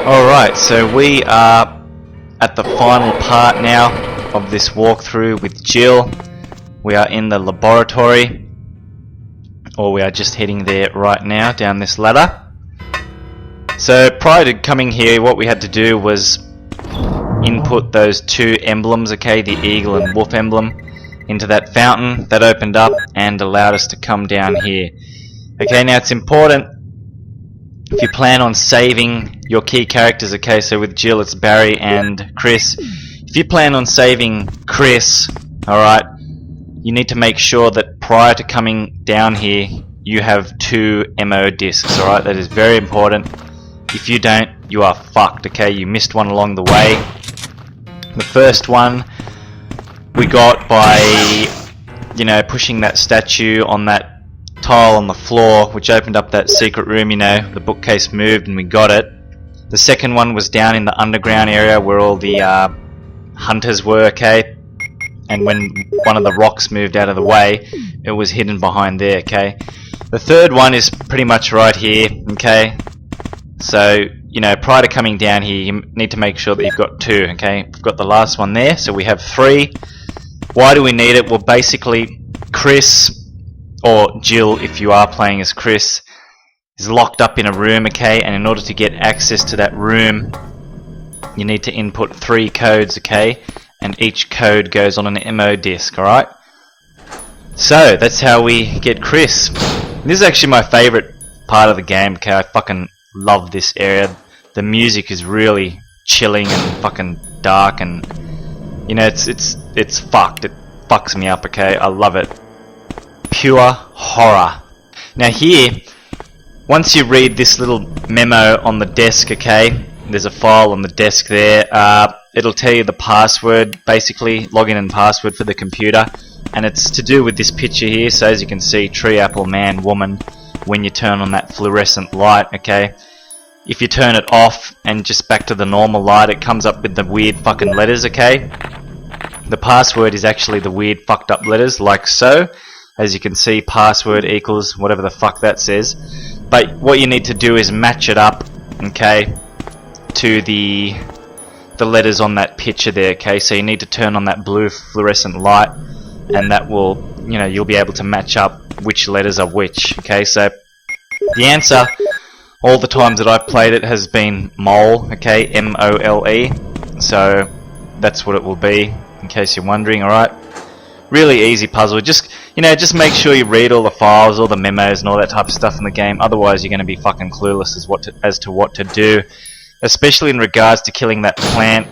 Alright, so we are at the final part now of this walkthrough with Jill. We are in the laboratory, or we are just heading there right now down this ladder. So prior to coming here, what we had to do was input those two emblems, okay, the eagle and wolf emblem, into that fountain that opened up and allowed us to come down here. Okay, now it's important if you plan on saving your key characters, okay, so with Jill it's Barry and Chris. If you plan on saving Chris, alright, you need to make sure that prior to coming down here you have 2 MO discs, alright, that is very important. If you don't, you are fucked, okay, you missed one along the way. The first one we got by, you know, pushing that statue on that tile on the floor, which opened up that secret room, you know, the bookcase moved and we got it. The second one was down in the underground area where all the hunters were, okay, and when one of the rocks moved out of the way, it was hidden behind there, okay. The third one is pretty much right here, okay, so, you know, prior to coming down here, you need to make sure that you've got 2, okay. We've got the last one there, so we have 3. Why do we need it? Well, basically, Chris, or Jill if you are playing as Chris, is locked up in a room, okay, and in order to get access to that room you need to input 3 codes, okay, and each code goes on an MO disc, alright. So that's how we get Chris. This is actually my favourite part of the game, okay. I fucking love this area. The music is really chilling and fucking dark, and you know, it's fucked. It fucks me up, okay. I love it. Pure horror. Now here, once you read this little memo on the desk, okay, there's a file on the desk there, it'll tell you the password, basically, login and password for the computer, and it's to do with this picture here. So as you can see, tree, apple, man, woman, when you turn on that fluorescent light, okay. If you turn it off and just back to the normal light, it comes up with the weird fucking letters, okay. The password is actually the weird fucked up letters, like so. As you can see, password equals whatever the fuck that says. But what you need to do is match it up, okay, to the letters on that picture there, okay. So you need to turn on that blue fluorescent light, and that will, you know, you'll be able to match up which letters are which, okay. So the answer, all the times that I've played it, has been mole, okay, M-O-L-E. So that's what it will be, in case you're wondering, alright. Really easy puzzle. Just, you know, just make sure you read all the files, all the memos and all that type of stuff in the game. Otherwise you're going to be fucking clueless as to what to do. Especially in regards to killing that plant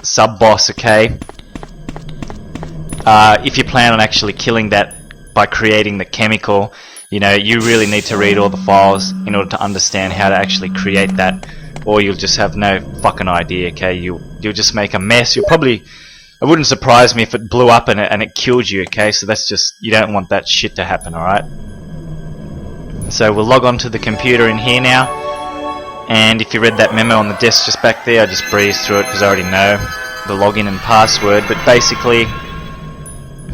sub-boss, okay? If you plan on actually killing that by creating the chemical, you know, you really need to read all the files in order to understand how to actually create that, or you'll just have no fucking idea, okay? You'll just make a mess. You'll probably... It wouldn't surprise me if it blew up and it killed you, okay? So that's just... You don't want that shit to happen, alright? So we'll log on to the computer in here now. And if you read that memo on the desk just back there, I just breezed through it because I already know the login and password. But basically,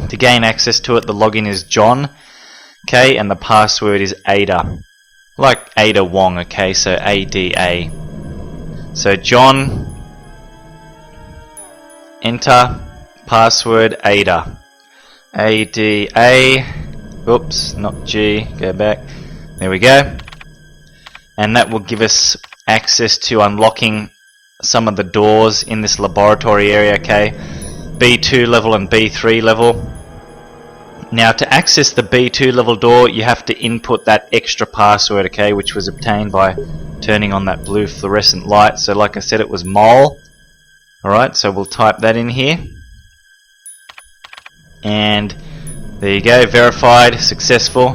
to gain access to it, the login is John, okay? And the password is Ada. Like Ada Wong, okay? So A-D-A. So John... Enter password Ada. A-D-A. Oops, not G. Go back. There we go. And that will give us access to unlocking some of the doors in this laboratory area, okay? B2 level and B3 level. Now to access the B2 level door, you have to input that extra password, okay? Which was obtained by turning on that blue fluorescent light. So like I said, it was mole. Alright, so we'll type that in here. And there you go, verified, successful.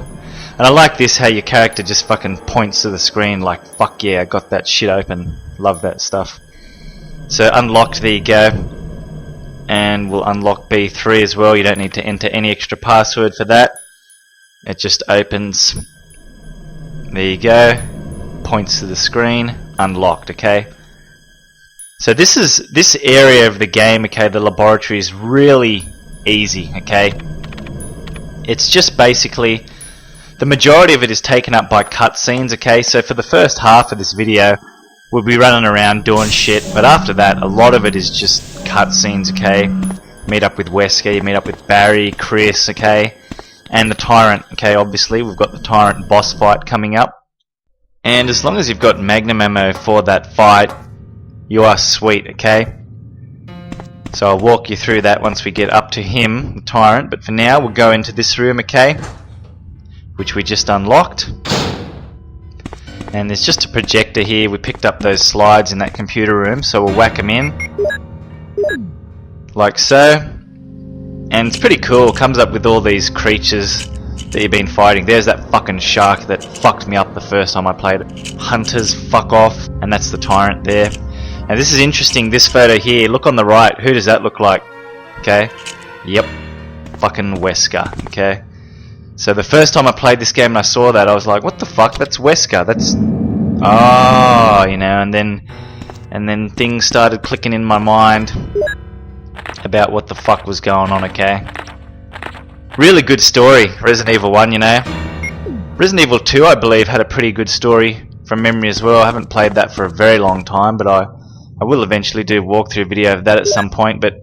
And I like this, how your character just fucking points to the screen like, fuck yeah, I got that shit open. Love that stuff. So unlocked, there you go. And we'll unlock B3 as well. You don't need to enter any extra password for that. It just opens. There you go. Points to the screen. Unlocked, okay. So this area of the game, okay, the laboratory is really easy, okay. It's just basically, the majority of it is taken up by cutscenes, okay. So for the first half of this video, we'll be running around doing shit, but after that, a lot of it is just cutscenes, okay? Meet up with Wesker, meet up with Barry, Chris, okay? And the Tyrant, okay? Obviously, we've got the Tyrant boss fight coming up. And as long as you've got Magnum ammo for that fight, you are sweet, okay? So I'll walk you through that once we get up to him, the Tyrant, but for now we'll go into this room, okay? Which we just unlocked. And there's just a projector here. We picked up those slides in that computer room, so we'll whack them in. Like so. And it's pretty cool, it comes up with all these creatures that you've been fighting. There's that fucking shark that fucked me up the first time I played it. Hunters, fuck off. And that's the Tyrant there. Now this is interesting, this photo here, look on the right, who does that look like? Okay, yep, fucking Wesker, okay? So the first time I played this game and I saw that, I was like, what the fuck, that's Wesker, that's... Oh, you know, and then things started clicking in my mind about what the fuck was going on, okay? Really good story, Resident Evil 1, you know? Resident Evil 2, I believe, had a pretty good story from memory as well. I haven't played that for a very long time, but I will eventually do a walkthrough video of that at some point. But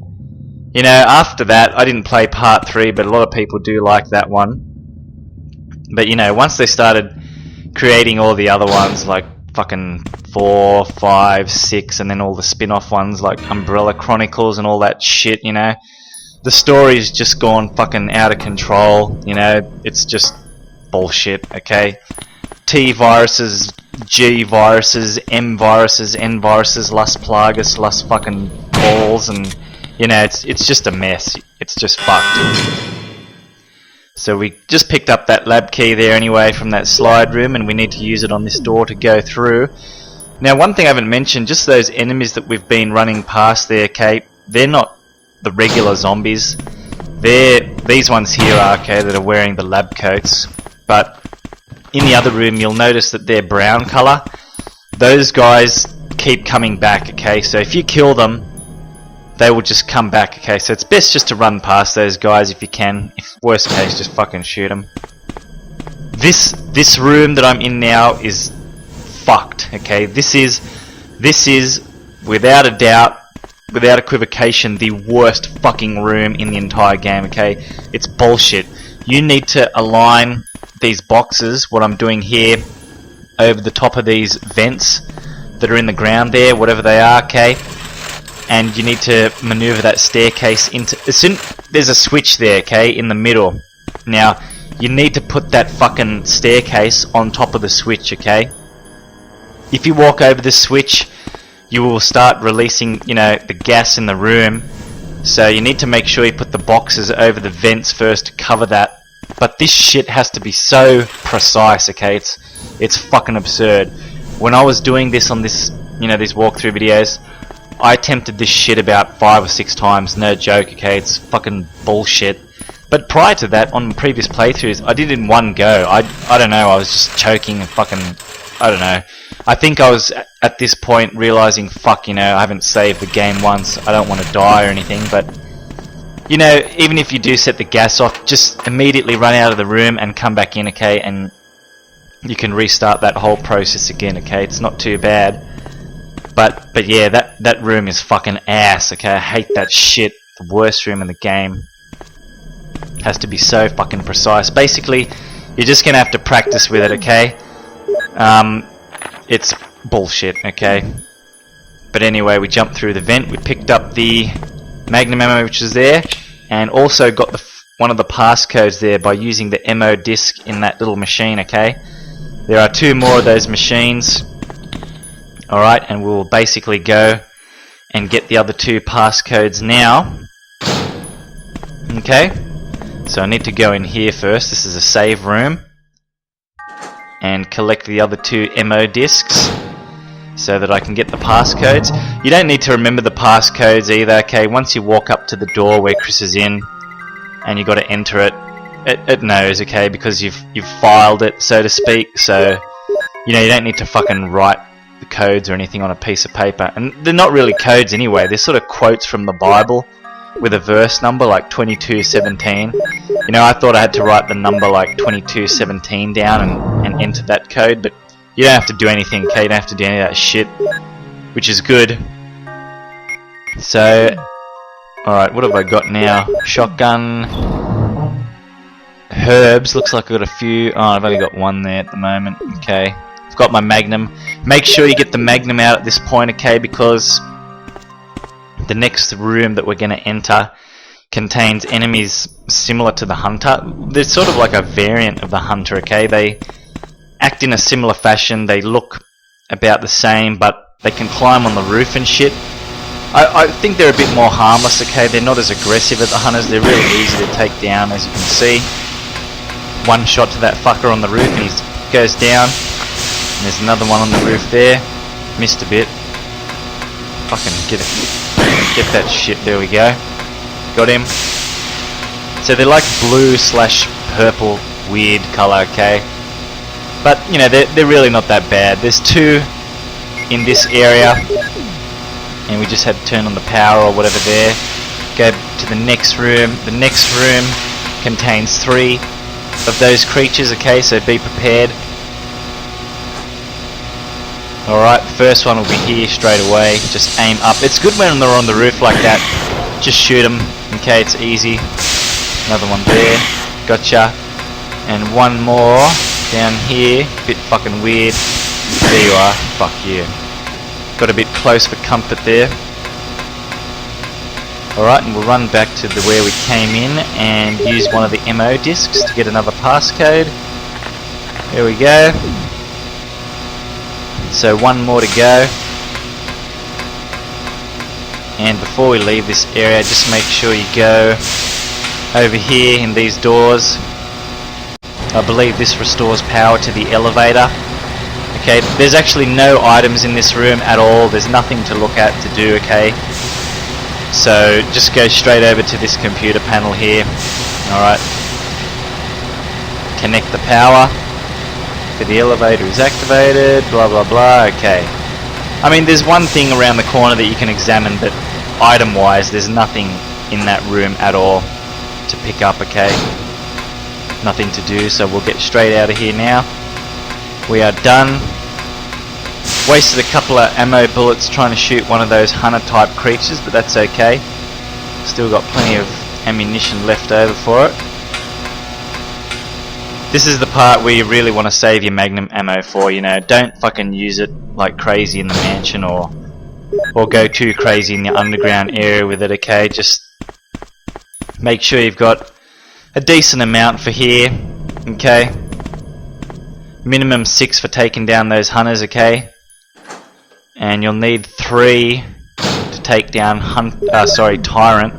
you know, after that I didn't play part 3, but a lot of people do like that one. But you know, once they started creating all the other ones like fucking 4, 5, 6, and then all the spin-off ones like Umbrella Chronicles and all that shit, you know, the story's just gone fucking out of control. You know, it's just bullshit, okay? T viruses, G viruses, M viruses, N viruses, Las Plagas, Las fucking balls, and you know, it's just a mess. It's just fucked. So we just picked up that lab key there anyway from that slide room, and we need to use it on this door to go through. Now, one thing I haven't mentioned, just those enemies that we've been running past there, okay, they're not the regular zombies. They're these ones here, okay, that are wearing the lab coats, but in the other room you'll notice that they're brown colour. Those guys keep coming back, okay, so if you kill them they will just come back, okay, so it's best just to run past those guys if you can. If worst case, just fucking shoot them. This room that I'm in now is fucked, okay, this is without a doubt, without equivocation, the worst fucking room in the entire game, okay, it's bullshit. You need to align these boxes, what I'm doing here, over the top of these vents that are in the ground there, whatever they are, okay? And you need to maneuver that staircase into... there's a switch there, okay, in the middle. Now, you need to put that fucking staircase on top of the switch, okay? If you walk over the switch, you will start releasing, you know, the gas in the room. So you need to make sure you put the boxes over the vents first to cover that. But this shit has to be so precise, okay? It's fucking absurd. When I was doing this on this, you know, these walkthrough videos, I attempted this shit about 5 or 6 times, no joke, okay? It's fucking bullshit. But prior to that, on previous playthroughs, I did it in one go. I don't know, I was just choking and fucking, I don't know. I think I was at this point realizing, fuck, you know, I haven't saved the game once, I don't want to die or anything, but you know, even if you do set the gas off, just immediately run out of the room and come back in, okay, and you can restart that whole process again, okay? It's not too bad. But yeah, that room is fucking ass, okay? I hate that shit. The worst room in the game. Has to be so fucking precise. Basically, you're just gonna have to practice with it, okay? It's bullshit, okay? But anyway, we jumped through the vent, we picked up the Magnum ammo which is there, and also got one of the passcodes there by using the MO disc in that little machine, okay? There are 2 more of those machines. Alright, and we'll basically go and get the other 2 passcodes now. Okay, so I need to go in here first. This is a save room. And collect the other 2 MO discs so that I can get the passcodes. You don't need to remember the passcodes either, okay? Once you walk up to the door where Chris is in and you got to enter it, it knows, okay, because you've filed it, so to speak. So, you know, you don't need to fucking write the codes or anything on a piece of paper, and they're not really codes anyway, they're sort of quotes from the Bible with a verse number like 22:17. You know, I thought I had to write the number like 22:17 down and enter that code, but You don't have to do anything, okay? You don't have to do any of that shit, which is good. So, alright, what have I got now? Shotgun, herbs, looks like I've got a few. Oh, I've only got one there at the moment, okay. I've got my magnum. Make sure you get the magnum out at this point, okay, because the next room that we're going to enter contains enemies similar to the hunter. They're sort of like a variant of the hunter, okay? They act in a similar fashion, they look about the same, but they can climb on the roof and shit. I think they're a bit more harmless, okay? They're not as aggressive as the hunters, they're really easy to take down, as you can see. One shot to that fucker on the roof and he goes down. And there's another one on the roof there. Missed a bit. Fucking get that shit, there we go. Got him. So they're like blue / purple weird colour, okay? But, you know, they're really not that bad. There's 2 in this area. And we just had to turn on the power or whatever there. Go to the next room. The next room contains 3 of those creatures, okay? So be prepared. Alright, the first one will be here straight away. Just aim up. It's good when they're on the roof like that. Just shoot them. Okay, it's easy. Another one there. Gotcha. And one more down here. Bit fucking weird. There you are. Fuck you. Got a bit close for comfort there. Alright, and we'll run back to where we came in and use one of the MO discs to get another passcode. There we go. So one more to go. And before we leave this area, just make sure you go over here in these doors. I believe this restores power to the elevator. Okay, there's actually no items in this room at all. There's nothing to look at to do, okay? So just go straight over to this computer panel here. Alright. Connect the power. The elevator is activated, blah blah blah, okay. I mean, there's one thing around the corner that you can examine, but item wise there's nothing in that room at all to pick up, okay? Nothing to do, so we'll get straight out of here now. We are done. Wasted a couple of ammo bullets trying to shoot one of those hunter type creatures, but that's okay. Still got plenty of ammunition left over for it. This is the part where you really want to save your magnum ammo for, you know. Don't fucking use it like crazy in the mansion or go too crazy in the underground area with it, okay? Just make sure you've got a decent amount for here, okay? Minimum 6 for taking down those hunters, okay? And you'll need 3 to take down Tyrant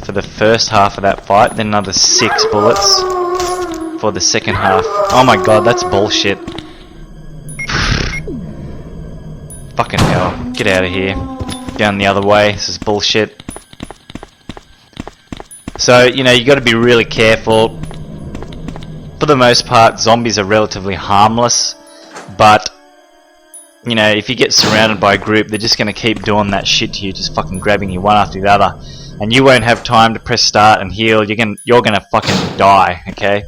for the first half of that fight, then another 6 bullets for the second half. Oh my god, that's bullshit. Fucking hell. Get out of here. Down the other way. This is bullshit. So, you know, you got to be really careful. For the most part, zombies are relatively harmless, but you know, if you get surrounded by a group, they're just going to keep doing that shit to you, just fucking grabbing you one after the other, and you won't have time to press start and heal. You're gonna fucking die, okay?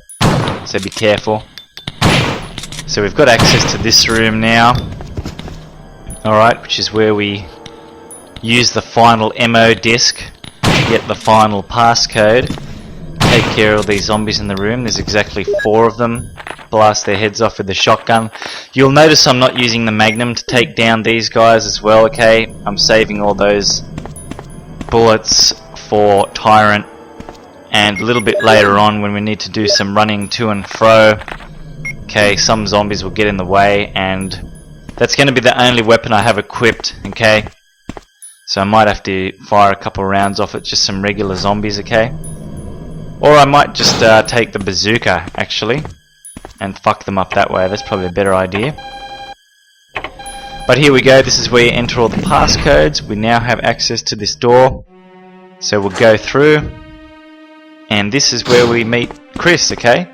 So be careful. So we've got access to this room now. Alright, which is where we use the final MO disc to get the final passcode. Take care of these zombies in the room. There's exactly 4 of them. Blast their heads off with the shotgun. You'll notice I'm not using the magnum to take down these guys as well, okay? I'm saving all those bullets for Tyrant, and a little bit later on when we need to do some running to and fro, okay, some zombies will get in the way, and that's going to be the only weapon I have equipped, okay? So I might have to fire a couple rounds off it, just some regular zombies, okay? Or I might just take the bazooka, actually, and fuck them up that way. That's probably a better idea. But here we go. This is where you enter all the passcodes. We now have access to this door. So we'll go through. And this is where we meet Chris, okay?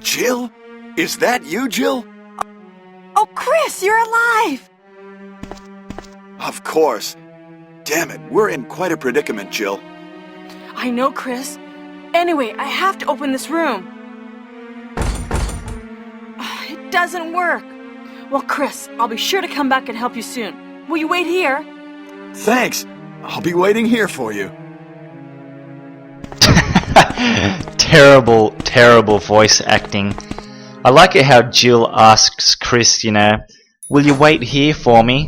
Jill? Is that you, Jill? Oh, Chris, you're alive! Of course. Damn it, we're in quite a predicament, Jill. I know, Chris. Anyway, I have to open this room. It doesn't work. Well, Chris, I'll be sure to come back and help you soon. Will you wait here? Thanks. I'll be waiting here for you. Terrible, terrible voice acting. I like it how Jill asks Chris, will you wait here for me?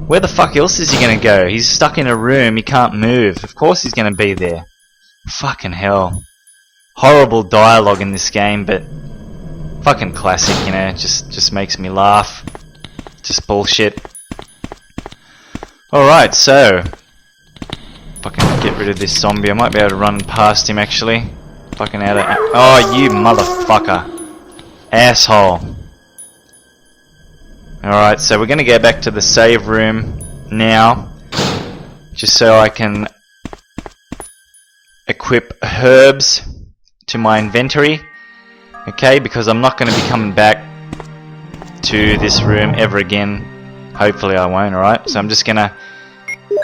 Where the fuck else is he gonna go? He's stuck in a room, he can't move. Of course he's gonna be there. Fucking hell. Horrible dialogue in this game, but fucking classic, just makes me laugh. Just bullshit. Alright, so fucking get rid of this zombie. I might be able to run past him actually. Fucking out of... Oh, you motherfucker. Asshole. Alright, so we're gonna go back to the save room now. Just so I can equip herbs to my inventory. Okay, because I'm not gonna be coming back to this room ever again. Hopefully I won't, alright? So I'm just gonna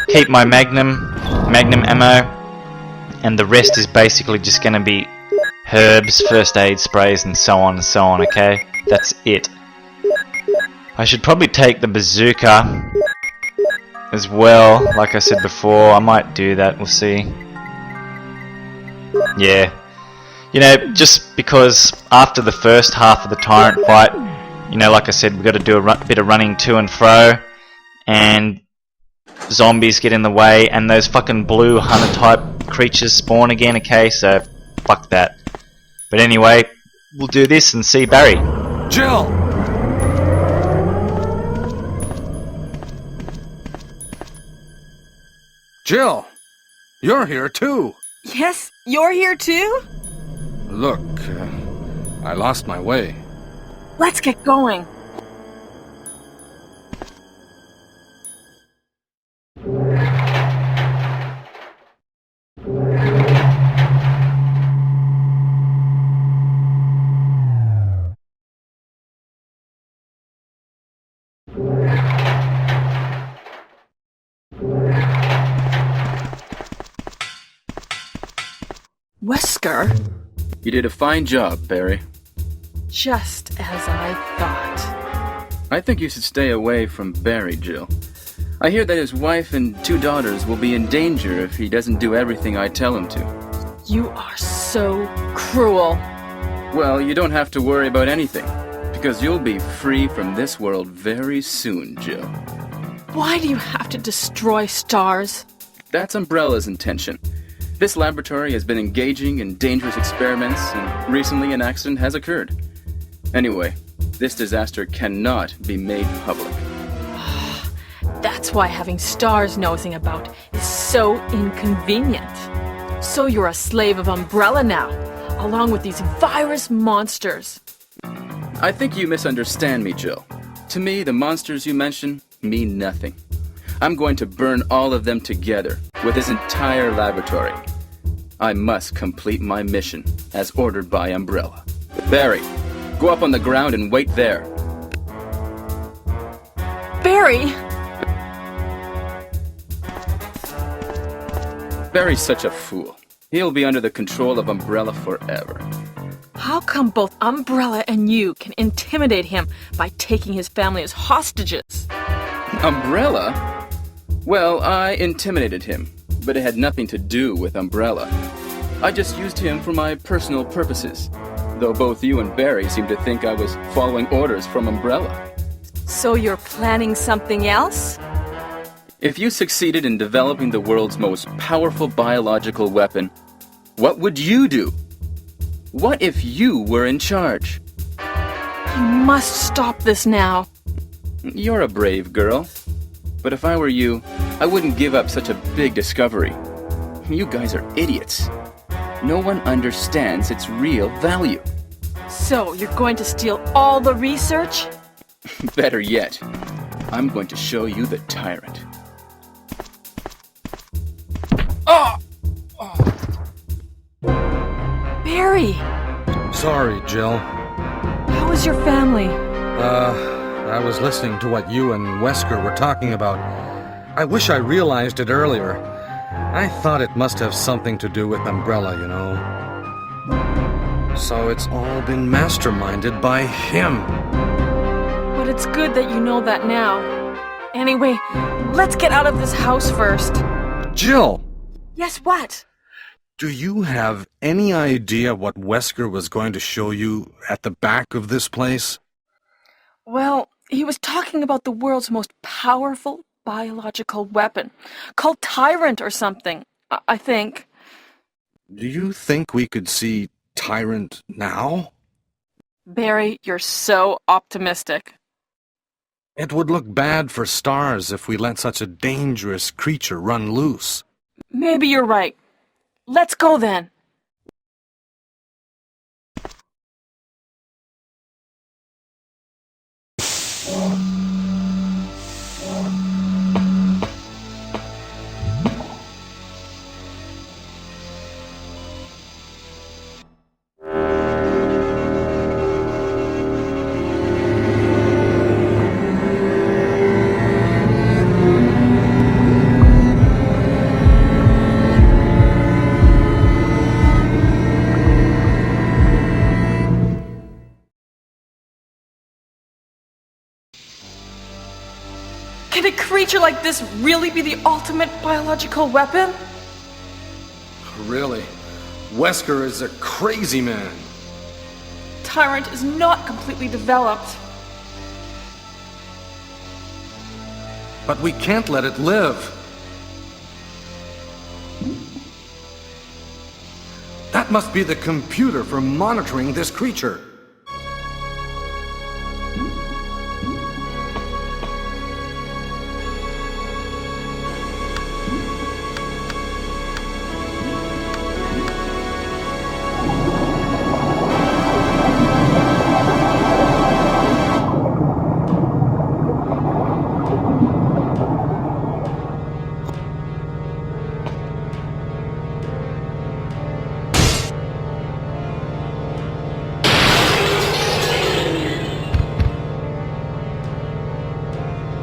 keep my magnum ammo, and the rest is basically just gonna be herbs, first aid sprays, and so on, okay? That's it. I should probably take the bazooka as well, like I said before. I might do that, we'll see. Yeah. Just because after the first half of the Tyrant fight, like I said, we've got to do a bit of running to and fro, and zombies get in the way, and those fucking blue hunter type creatures spawn again, okay? So, fuck that. But anyway, we'll do this and see Barry. Jill! Jill! You're here too! Yes, you're here too? Look, I lost my way. Let's get going. Wesker? You did a fine job, Barry. Just as I thought. I think you should stay away from Barry, Jill. I hear that his wife and 2 daughters will be in danger if he doesn't do everything I tell him to. You are so cruel. Well, you don't have to worry about anything, because you'll be free from this world very soon, Jill. Why do you have to destroy stars? That's Umbrella's intention. This laboratory has been engaging in dangerous experiments, and recently an accident has occurred. Anyway, this disaster cannot be made public. That's why having stars nosing about is so inconvenient. So you're a slave of Umbrella now, along with these virus monsters. I think you misunderstand me, Jill. To me, the monsters you mention mean nothing. I'm going to burn all of them together with this entire laboratory. I must complete my mission as ordered by Umbrella. Barry, go up on the ground and wait there. Barry! Barry's such a fool. He'll be under the control of Umbrella forever. How come both Umbrella and you can intimidate him by taking his family as hostages? Umbrella? Well, I intimidated him, but it had nothing to do with Umbrella. I just used him for my personal purposes, though both you and Barry seem to think I was following orders from Umbrella. So you're planning something else? If you succeeded in developing the world's most powerful biological weapon, what would you do? What if you were in charge? You must stop this now. You're a brave girl. But if I were you, I wouldn't give up such a big discovery. You guys are idiots. No one understands its real value. So you're going to steal all the research? Better yet, I'm going to show you the Tyrant. Barry! Sorry, Jill. How is your family? I was listening to what you and Wesker were talking about. I wish I realized it earlier. I thought it must have something to do with Umbrella, you know. So it's all been masterminded by him. But it's good that you know that now. Anyway, let's get out of this house first. Jill! Yes, what? Do you have any idea what Wesker was going to show you at the back of this place? Well, he was talking about the world's most powerful biological weapon, called Tyrant or something, I think. Do you think we could see Tyrant now? Barry, you're so optimistic. It would look bad for Stars if we let such a dangerous creature run loose. Maybe you're right. Let's go then. Can a creature like this really be the ultimate biological weapon? Really? Wesker is a crazy man. Tyrant is not completely developed. But we can't let it live. That must be the computer for monitoring this creature.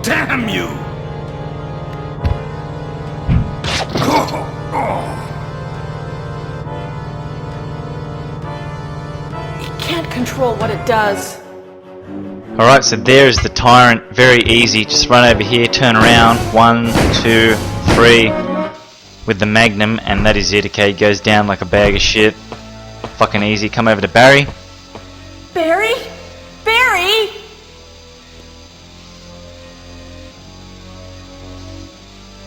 Damn you! He can't control what it does. Alright, so there's the Tyrant. Very easy. Just run over here, turn around. 1, 2, 3. With the Magnum, and that is it, okay? Goes down like a bag of shit. Fucking easy. Come over to Barry. Barry? Barry?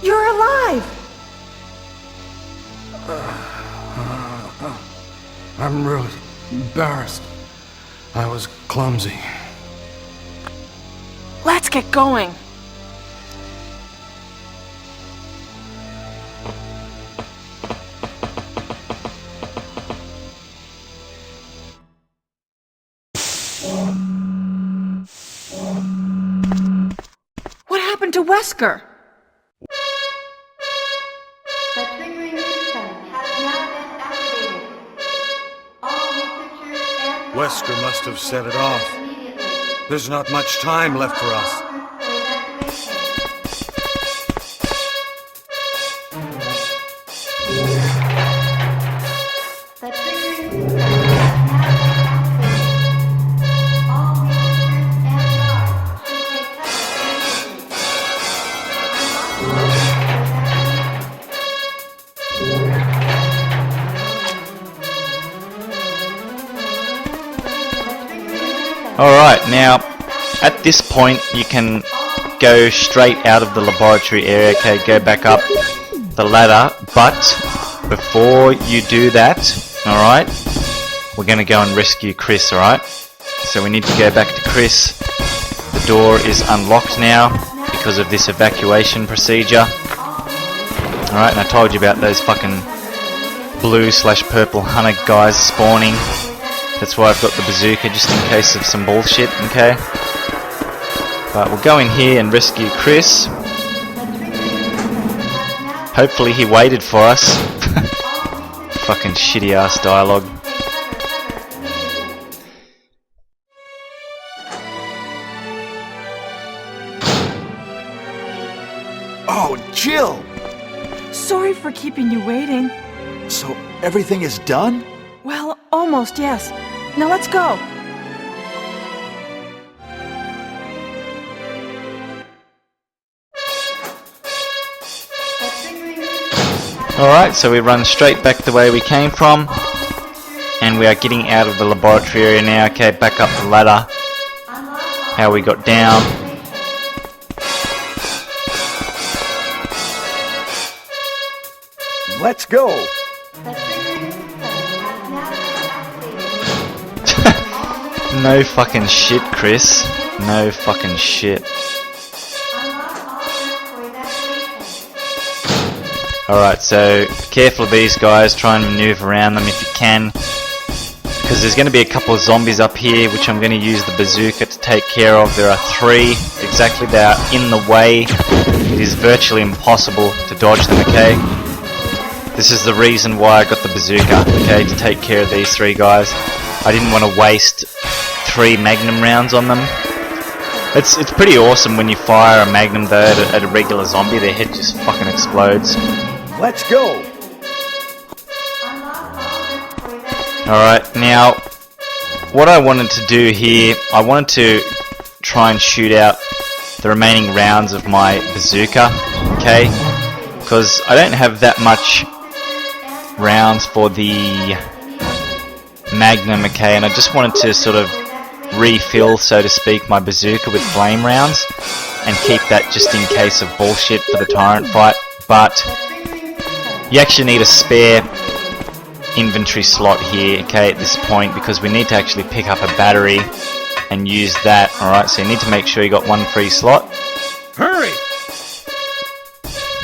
You're alive! I'm really embarrassed. I was clumsy. Let's get going. What happened to Wesker? The triggering system has now been activated. All researchers and Wesker must have set it off. immediately. There's not much time left for us. For evacuation. The triggering system has now been activated. All researchers and guards should take cover immediately. Alright, now, at this point, you can go straight out of the laboratory area, okay? Go back up the ladder, but before you do that, alright, we're gonna go and rescue Chris, alright? So we need to go back to Chris. The door is unlocked now because of this evacuation procedure. Alright, and I told you about those fucking blue/purple hunter guys spawning. That's why I've got the bazooka, just in case of some bullshit, okay? But we'll go in here and rescue Chris. Hopefully he waited for us. Fucking shitty ass dialogue. Oh, Jill! Sorry for keeping you waiting. So everything is done? Well, Almost, yes. Now let's go. Alright, so we run straight back the way we came from. And we are getting out of the laboratory area now. Okay, back up the ladder. How we got down. Let's go! No fucking shit, Chris. No fucking shit. Alright, so be careful of these guys. Try and maneuver around them if you can. Because there's going to be a couple of zombies up here, which I'm going to use the bazooka to take care of. There are 3. Exactly, they are in the way. It is virtually impossible to dodge them, okay? This is the reason why I got the bazooka, okay? To take care of these 3 guys. I didn't want to waste 3 magnum rounds on them. It's pretty awesome when you fire a magnum though at a regular zombie. Their head just fucking explodes. Let's go! Alright, now what I wanted to do here, I wanted to try and shoot out the remaining rounds of my bazooka, okay? Because I don't have that much rounds for the magnum, okay? And I just wanted to sort of refill, so to speak, my bazooka with flame rounds and keep that just in case of bullshit for the Tyrant fight. But you actually need a spare inventory slot here, okay, at this point, because we need to actually pick up a battery and use that. Alright, so you need to make sure you got 1 free slot. Hurry!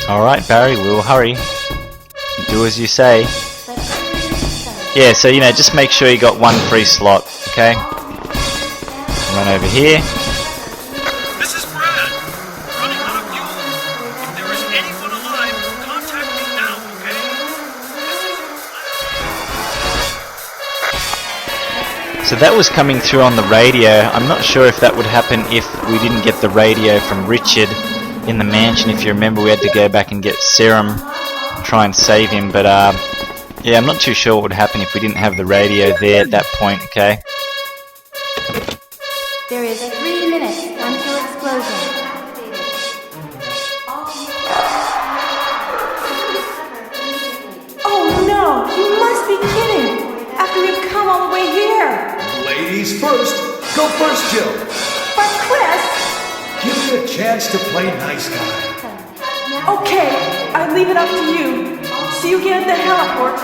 Alright, Barry, we'll hurry. Do as you say. Yeah, so, you know, just make sure you got 1 free slot, okay? Run over here. This is Brad. Running out of fuel. If there is anyone alive, contact me now, okay? So that was coming through on the radio. I'm not sure if that would happen if we didn't get the radio from Richard in the mansion. If you remember, we had to go back and get serum, try and save him. But yeah, I'm not too sure what would happen if we didn't have the radio there at that point, okay? There is 3 minutes until explosion. Oh no! You must be kidding! After we've come all the way here! Ladies first. Go first, Jill. But Chris! Give me a chance to play nice guy. Okay, I leave it up to you. See you again at the heliport.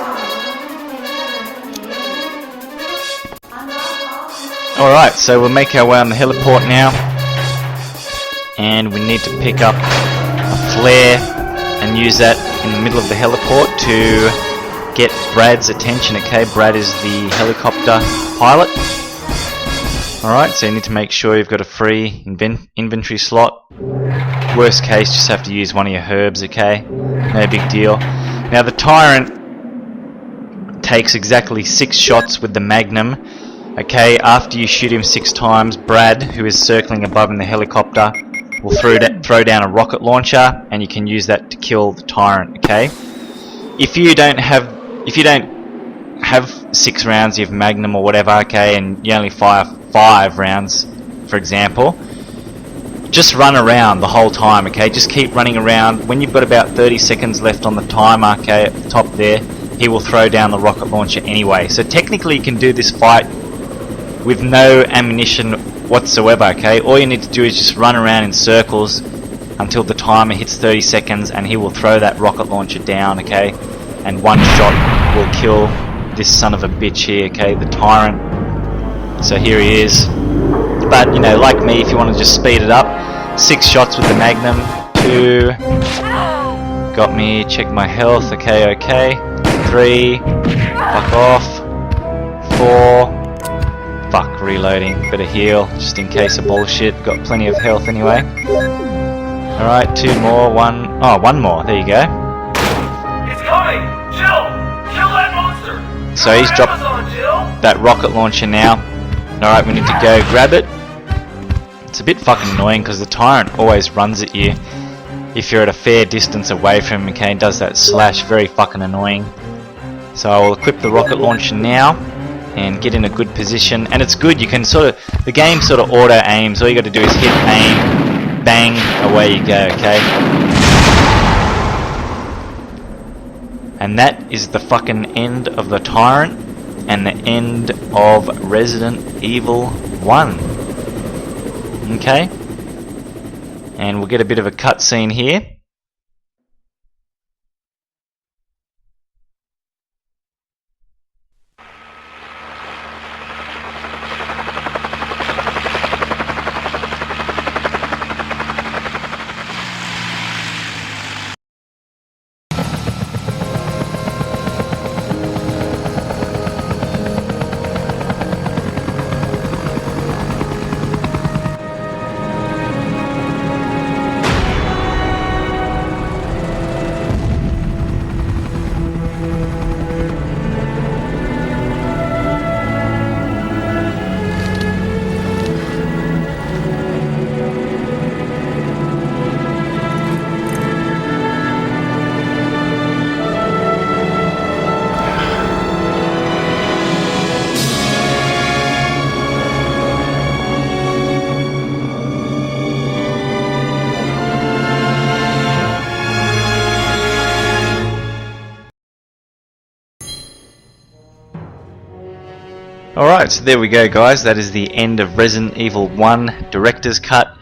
Alright, so we'll make our way on the heliport now. And we need to pick up a flare and use that in the middle of the heliport to get Brad's attention, okay? Brad is the helicopter pilot. Alright, so you need to make sure you've got a free inventory slot. Worst case, just have to use one of your herbs, okay? No big deal. Now the Tyrant takes exactly 6 shots with the Magnum. Okay, after you shoot him 6 times, Brad, who is circling above in the helicopter, will throw down a rocket launcher, and you can use that to kill the Tyrant, okay? If you don't have 6 rounds of Magnum or whatever, okay, and you only fire 5 rounds, for example, just run around the whole time, okay? Just keep running around. When you've got about 30 seconds left on the timer, okay, at the top there, he will throw down the rocket launcher anyway. So technically you can do this fight with no ammunition whatsoever, okay? All you need to do is just run around in circles until the timer hits 30 seconds and he will throw that rocket launcher down, okay? And 1 shot will kill this son of a bitch here, okay? The Tyrant. So here he is. But, you know, like me, if you want to just speed it up, 6 shots with the Magnum, 2, got me, check my health, okay, 3, fuck off, 4, fuck, reloading, better heal, just in case of bullshit, got plenty of health anyway. Alright, 2 more, 1 more, there you go. It's coming! Jill! Kill that monster! So he's dropped that rocket launcher now. Alright, we need to go grab it. It's a bit fucking annoying because the Tyrant always runs at you if you're at a fair distance away from him, okay, and does that slash, very fucking annoying. So I will equip the rocket launcher now. and get in a good position. And it's good, you can the game sort of auto aims. All you got to do is hit aim, bang, away you go, okay? And that is the fucking end of the Tyrant and the end of Resident Evil 1. Okay? And we'll get a bit of a cutscene here. Alright, so there we go guys, that is the end of Resident Evil 1 Director's Cut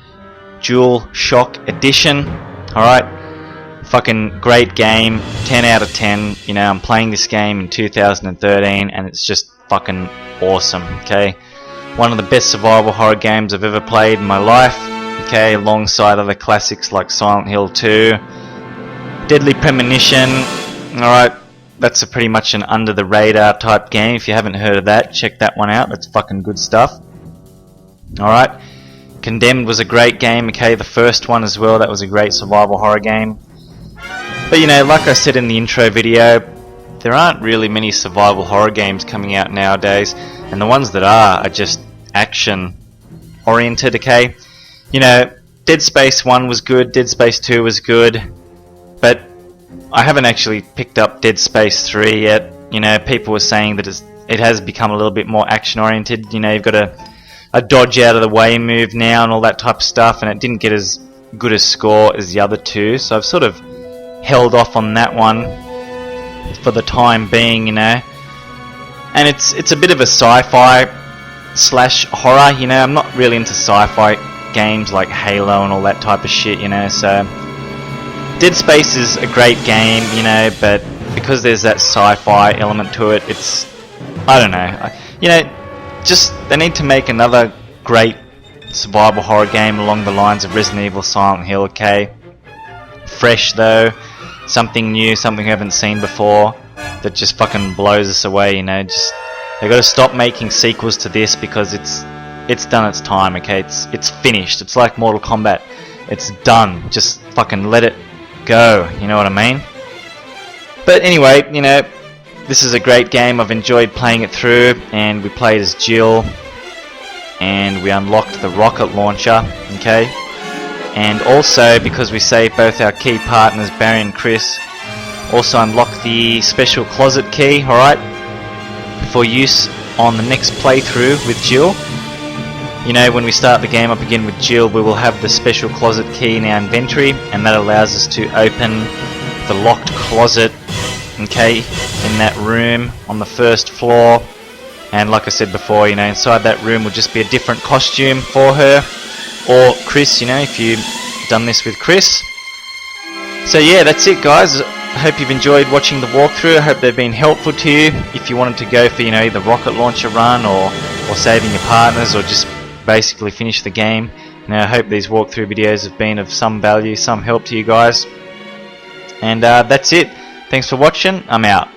Dual Shock Edition. Alright, fucking great game, 10 out of 10, you know, I'm playing this game in 2013 and it's just fucking awesome, okay? One of the best survival horror games I've ever played in my life, okay, alongside other classics like Silent Hill 2, Deadly Premonition. Alright, that's pretty much an under the radar type game. If you haven't heard of that, check that one out. That's fucking good stuff. Alright. Condemned was a great game, okay, the first one as well. That was a great survival horror game. But you know, like I said in the intro video, there aren't really many survival horror games coming out nowadays. And the ones that are just action oriented, okay? You know, Dead Space 1 was good, Dead Space 2 was good. But I haven't actually picked up Dead Space 3 yet. You know, people were saying that it has become a little bit more action oriented. You know, you've got a dodge out of the way move now and all that type of stuff, and it didn't get as good a score as the other two, so I've sort of held off on that one for the time being, you know. And it's a bit of a sci-fi slash horror, you know. I'm not really into sci-fi games like Halo and all that type of shit, you know, so Dead Space is a great game, you know, but because there's that sci-fi element to it, it's, I don't know, you know, just they need to make another great survival horror game along the lines of Resident Evil, Silent Hill, okay? Fresh though, something new, something we haven't seen before, that just fucking blows us away, you know. Just they got to stop making sequels to this because it's done its time, okay? It's finished. It's like Mortal Kombat. It's done. Just fucking let it go, you know what I mean? But anyway, you know, this is a great game. I've enjoyed playing it through, and we played as Jill, and we unlocked the rocket launcher, okay? And also, because we saved both our key partners, Barry and Chris, also unlocked the special closet key, alright, for use on the next playthrough with Jill. You know, when we start the game up again with Jill, we will have the special closet key in our inventory, and that allows us to open the locked closet, okay, in that room on the first floor. And like I said before, you know, inside that room will just be a different costume for her, or Chris, you know, if you've done this with Chris. So yeah, that's it guys. I hope you've enjoyed watching the walkthrough. I hope they've been helpful to you if you wanted to go for, you know, the rocket launcher run or saving your partners or just basically finish the game. Now I hope these walkthrough videos have been of some value, some help to you guys. And that's it. Thanks for watching. I'm out.